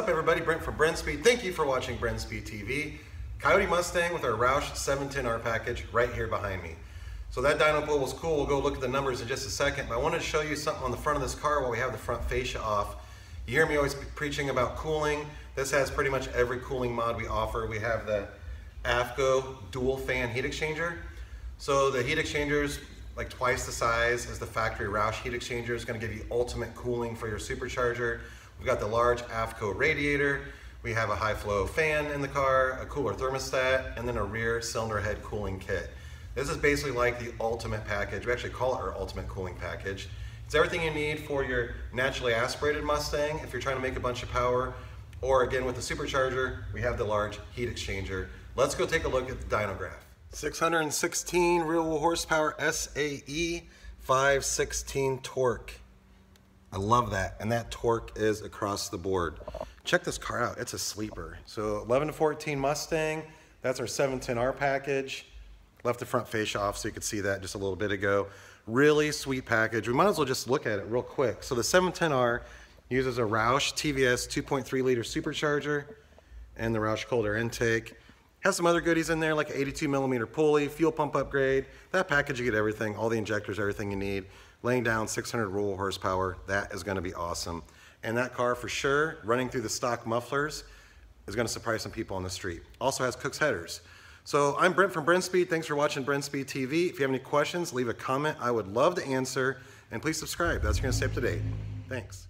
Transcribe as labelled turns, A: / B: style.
A: up, everybody? Brent from Brenspeed. Thank you for watching Brenspeed TV. Coyote Mustang with our Roush 710R package right here behind me. So that dyno pull was cool. We'll go look at the numbers in just a second, but I wanted to show you something on the front of this car while we have the front fascia off. You hear me always preaching about cooling. This has pretty much every cooling mod we offer. We have the AFCO dual fan heat exchanger. So the heat exchanger is like twice the size as the factory Roush heat exchanger. It's going to give you ultimate cooling for your supercharger. We've got the large AFCO radiator. We have a high flow fan in the car, a cooler thermostat, and then a rear cylinder head cooling kit. This is basically like the ultimate package. We actually call it our ultimate cooling package. It's everything you need for your naturally aspirated Mustang if you're trying to make a bunch of power, or again with the supercharger, we have the large heat exchanger. Let's go take a look at the dyno graph. 616 real horsepower SAE 516 torque. I love that, and that torque is across the board. Check this car out, it's a sleeper. So 11 to 14 Mustang, that's our 710R package. Left the front fascia off so you could see that just a little bit ago. Really sweet package. We might as well just look at it real quick. So the 710R uses a Roush TVS 2.3 liter supercharger and the Roush cold air intake. Has some other goodies in there like an 82 millimeter pulley, fuel pump upgrade. That package, you get everything, all the injectors, everything you need. Laying down 600 roll horsepower, that is gonna be awesome. And that car for sure, running through the stock mufflers, is gonna surprise some people on the street. Also has Kooks headers. So I'm Brent from Brenspeed. Thanks for watching Brenspeed TV. If you have any questions, leave a comment. I would love to answer. And please subscribe. That's gonna stay up to date. Thanks.